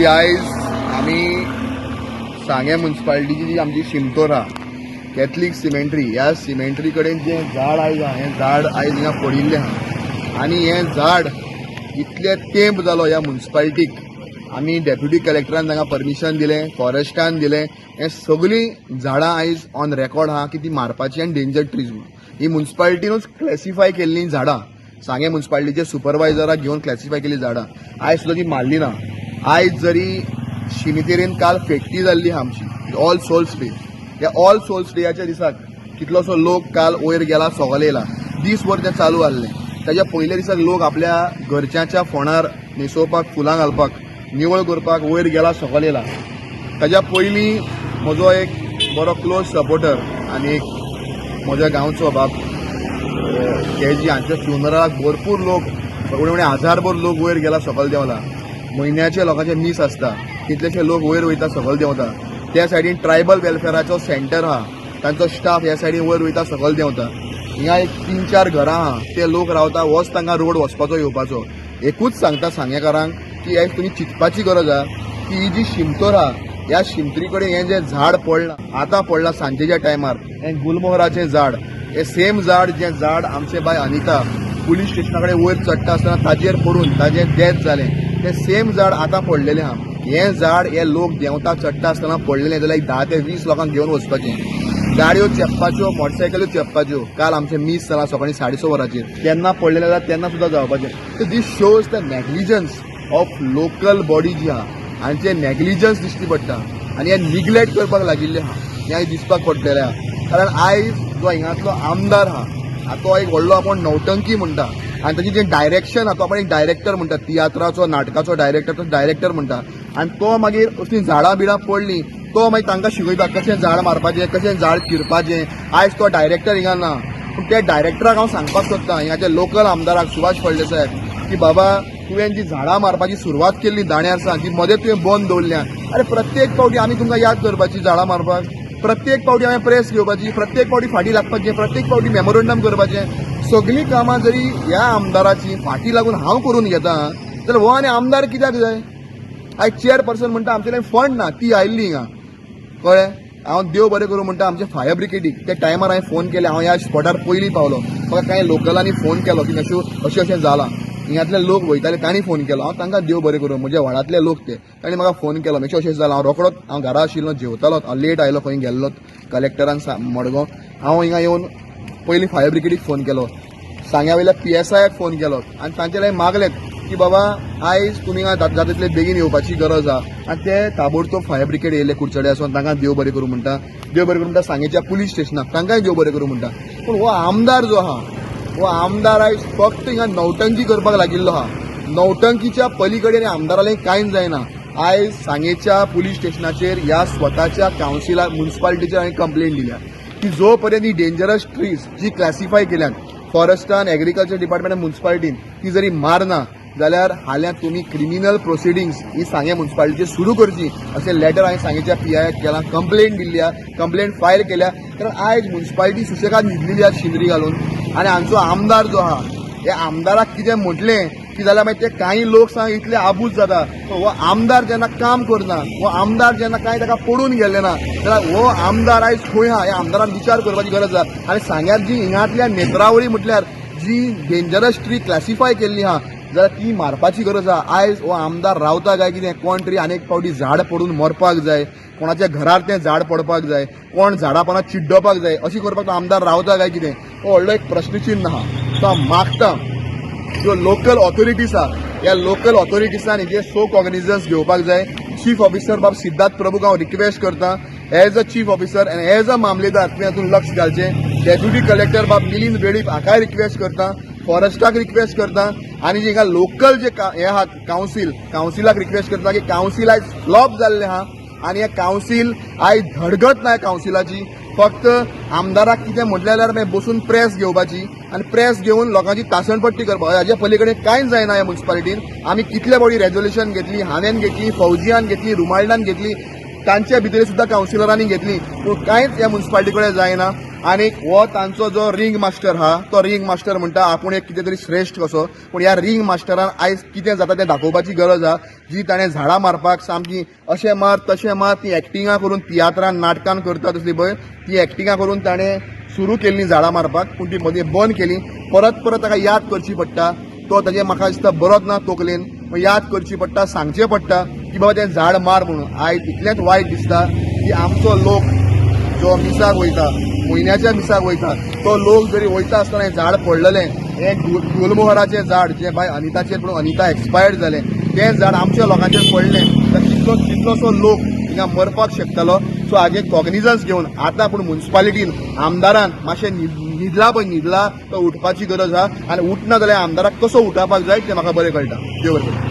C आयज आमी सांगे म्युनिसिपालिटीची जी आमची शिमतोर आहा कॅथलीक सिमेंट्री ह्या सिमेंट्री कडेन जें झाड आयज आहा हें झाड आयज हिंगा पडिल्लें आहा आनी हें झाड इतलें तेंप जालो ह्या म्युनिसिपालिटीक आमी डेप्युटी कलेक्टरान तांकां परमिशन दिलें फॉरेस्टान दिलें हें सगळीं झाडां आयज ऑन रेकॉर्ड आहा की ती मारपाची आनी डेंजर ट्रीज म्हणून ही म्युनिसिपालिटीनूच क्लॅसिफाय केल्लीं झाडां सांगे म्युनिसिपालिटीचे सुपरवायझराक घेवन क्लॅसिफाय केल्लीं झाडां आयज सुद्दां ती मारली ना आयज जरी शिमितेरेन काल फेक्टी जाल्ली आहा आमची ऑल सोल्स डे ह्या ऑल सोल्स डेच्या दिसाक कितलोसो लोक काल वयर गेला सोगले येयला दीसभर तें चालू आसलें ताच्या पयल्या दिसाक लोक आपल्या घरच्यांच्या फोंडार न्हेसोवपाक फुलां घालपाक निवळ करपाक वयर गेला सोगले येयला ताच्या पयलीं म्हजो एक बरो क्लोज सपोर्टर आनी एक म्हज्या गांवचो बाब हे जी हांच्या फ्युनरलाक भरपूर लोक उणे हजारभर लोक वयर गेला सकयल देंवला म्हयन्याचे लोकांचे मीस आसता कितलेशे लोक वयर वयता सकयल देंवता त्या सायडीन ट्रायबल वेलफेअराचो सेंटर आहा तांचो स्टाफ ह्या सायडीन वयर वयता सकयल देंवता हिंगा एक 3-4 घरां आहा ते लोक रावता वच तांकां रोड वचपाचो येवपाचो एकूच सांगता सांगेकारांक की आयज तुमी चिंतपाची गरज आहा की ही जी शिमतोर आहा ह्या शिमतरी कडेन हें जें झाड पडलां आतां पडलां सांजेच्या टायमार हें गुलमोहराचें झाड हे सेम झाड जें झाड आमचे बाय अनिता पुलीस स्टेशना कडेन वयर चडटा आसतना ताजेर पडून ताजें डेथ जालें तें सेम झाड आतां पडलेलें आहा हें झाड हे लोक देंवता चडटा आसतना पडलेलें जाल्यार 10 ते 20 लोकांक घेवन वचपाचें गाडयो चेप्पाच्यो मोटरसायकल्यो चेप्पाच्यो काल आमचें मीस जालां सकाळीं 6:30 वरांचेर तेन्ना पडलेलें जाल्यार तेन्ना सुद्दां जावपाचें सो दीस shows the negligence of local body जी आहा हांचें नेग्लिजन्स दिश्टी पडटा आनी हें निग्लेक्ट करपाक लागिल्लें आहा हें आयज दिसपाक पडटलें आहा कारण आयज जो हिंगांतलो आमदार आहा तो एक व्हडलो आपूण नौटंकी म्हणटा आनी ताचें जें डायरेक्शन आहा तो आपूण एक डायरेक्टर म्हणटा तियात्राचो नाटकाचो डायरेक्टर म्हणटा आनी तो मागीर असलीं झाडां बिडां पडलीं तो मागीर तांकां शिकयता कशें झाड मारपाचें कशें झाड चिरपाचें आयज तो डायरेक्टर हिंगा ना पूण त्या डायरेक्टराक हांव सांगपाक सोदतां हिंगाच्या लोकल आमदाराक सुभाष फळदेसाय की बाबा तुवें जी झाडां मारपाची सुरवात केल्ली दाण्यार सावन ती मदें तुवें बंद दवरल्या अरे प्रत्येक फावटी आमी तुमकां याद करपाची झाडां मारपाक प्रत्येक फावटी हांवें प्रेस घेवपाची प्रत्येक फावटी फाटी लागपाचें प्रत्येक फावटी मेमोरंडम करपाचें सगळीं कामां जरी ह्या आमदाराची फाटी लागून हांव करून घेता जाल्यार हो आनी आमदार कित्याक जाय आयज चेअरपर्सन म्हणटा आमचे कडेन फंड ना ती आयिल्ली हिंगा कळ्ळें हांव देव बरें करूं म्हणटा आमचे फायर ब्रिगेडीक त्या टायमार हांवें फोन केले हांव ह्या स्पॉटार पयलीं पावलो म्हाका कांय लोकलांनी फोन केलो की अशें अशें जालां हिंगातले लोक वयताले तांणी फोन केलो हांव तांकां देव बरें करूं म्हज्या वाड्यातले लोक ते तांणी म्हाका फोन केलो मातशें अशें जालां हांव रोखडोच हांव घरा आशिल्लो जेवतालो हांव लेट आयलो खंय गेल्लो कलेक्टरान मडगांव हांव हिंगा येवन पयलीं फायर ब्रिगेडीक फोन केलो सांग्या वयल्या PSIक फोन केलो आनी तांचे मागलें की बाबा आयज तुमी जाता तितले बेगीन येवपाची गरज आहा आनी ते ताबडतोब फायर ब्रिगेड येयले कुडचड्यासून तांकां देव बरें करूं म्हणटा सांगेच्या पुलीस स्टेशनाक तांकांय देव बरें करूं म्हणटा पूण हो आमदार जो आहा हो आमदार आयज फक्त हिंगा नौटंकी करपाक लागिल्लो आहा नौटंकीच्या पलीकडे आमदारालाय कांयच जायना आयज सांगेच्या पुलीस स्टेशनाचेर ह्या स्वताच्या कावन्सिलाक म्युनिसिपालिटीचेर हांवें कंप्लेंट दिल्या की जो पर्यंत ही डेंजरस ट्रीज जी क्लॅसिफाय केल्यात फॉरेस्टान एग्रीकल्चर डिपार्टमेंट म्युनिसिपालिटीन ती जरी मारना जाल्यार हाल्यां तुमी क्रिमिनल प्रोसिडींग्स ही सांगे म्युनिसिपालिटी सुरू करची अशें लेटर हांवें सांगेच्या PIक केलां कंप्लेंट दिल्ली कंप्लेंट फायल केल्या कारण आयज म्युनिसिपालिटी सुशेगाद न्हिदलेली आसा शिंदरी घालून आनी हांचो आमदार जो आहा हे आमदाराक कितें म्हटलें की जाल्यार मागीर ते कांय लोक सांग इतले आबूज जाता हो आमदार जेन्ना काम करना हो आमदार जेन्ना कांय ताका पडून गेल्ले ना जाल्यार हो आमदार आयज खंय आहा ह्या आमदारान विचार करपाची गरज आसा आनी सांग्यात जी हिंगांतल्या नेत्रावळी म्हटल्यार जी डेंजरस ट्री क्लॅसिफाय केल्ली आहा जाल्यार ती मारपाची गरज आहा आयज हो आमदार रावता काय कितें कोण तरी आनीक फावटी झाड पडून मरपाक जाय कोणाच्या घरार तें झाड पडपाक जाय कोण झाडां पोंदा चिड्डोवपाक जाय अशी करपाक तो आमदार रावता काय कितें हो व्हडलो एक प्रश्नचिन्ह आहा तो हांव मागता ज्यो लोकल ऑथॉरिटीज आहा ह्या लोकल ऑथॉरिटीजांनी जे सो कॉग्निजन्स घेवपाक जाय चीफ ऑफिसर बाब सिद्धार्थ प्रभूक हांव रिक्वेस्ट करता as a chief officer end as a मामलेदार तुवें हातूंत लक्ष घालचें डेप्युटी कलेक्टर बाब मिलिंद वेळीप हाकाय रिक्वेस्ट करता फॉरेस्टाक रिक्वेस्ट करता आनी जे हिंगा लोकल जे हे आहा कावन्सिलाक रिक्वेस्ट करता की कावन्सील आयज फ्लॉप जाल्लें आहा आनी हें कावन्सील आयज धडगत ना कावन्सिलाची फक्त आमदाराक कितें म्हटलें जाल्यार मागीर बसून प्रेस घेवपाची आनी प्रेस घेवन लोकांची तासणपट्टी करपाक हाजे पलीकडे कांयच जायना ह्या म्युनिसिपालिटीन आमी कितले बडी रेजोल्युशन घेतली हांवें घेतली फौजियान घेतली रुमाल्डान घेतली तांचे भितर सुद्दां कावन्सिलरांनी घेतली पूण कांयच ह्या म्युनिसिपालिटी कडेन जायना आणि हो तांचो जो रिंग मास्टर हा तो रिंग मास्टर म्हणटा आपूण एक कितें तरी श्रेष्ठ कसो, पूण ह्या रिंग मास्टरान आयज कितें जाता तें दाखोवपाची गरज आहा. जी ताणें झाडां मारपाक सामकी अशें मार तशें मार ती एक्टिंगां करून तियात्रान नाटकान करता तसली पळय ती एक्टिंगां करून ताणें सुरू केल्ली झाडां मारपाक, पूण ती मदीं बंद केली. परत परत ताका याद करची पडटा. तो ताजें म्हाका दिसता बरोच ना तकलेन, याद करची पडटा, सांगचें पडटा की बाबा तें झाड मार म्हणून. आयज इतलेंच वायट दिसता की आमचो लोक जो मिसाक वयता, म्हयन्याच्या मिसाक वयता, तो लोक जरी वयता आसतना हें झाड पडलेलें, हें गुलमोहराचें झाड जें बाय अनिताचेर पळोवन अनिता एक्सपायर्ड जालें, तें झाड आमच्या लोकांचेर पडलें तर कितलोसो लोक हिंगा मरपाक शकतालो. सो हाजें कॉग्निजन्स घेवन आतां पूण म्युन्सिपालिटीन आमदारान मातशें न्हिदला तो उठपाची गरज आहा. आनी उठना जाल्यार आमदाराक कसो उठावपाक जाय तें म्हाका बरें कळटा. देव बरें करूं.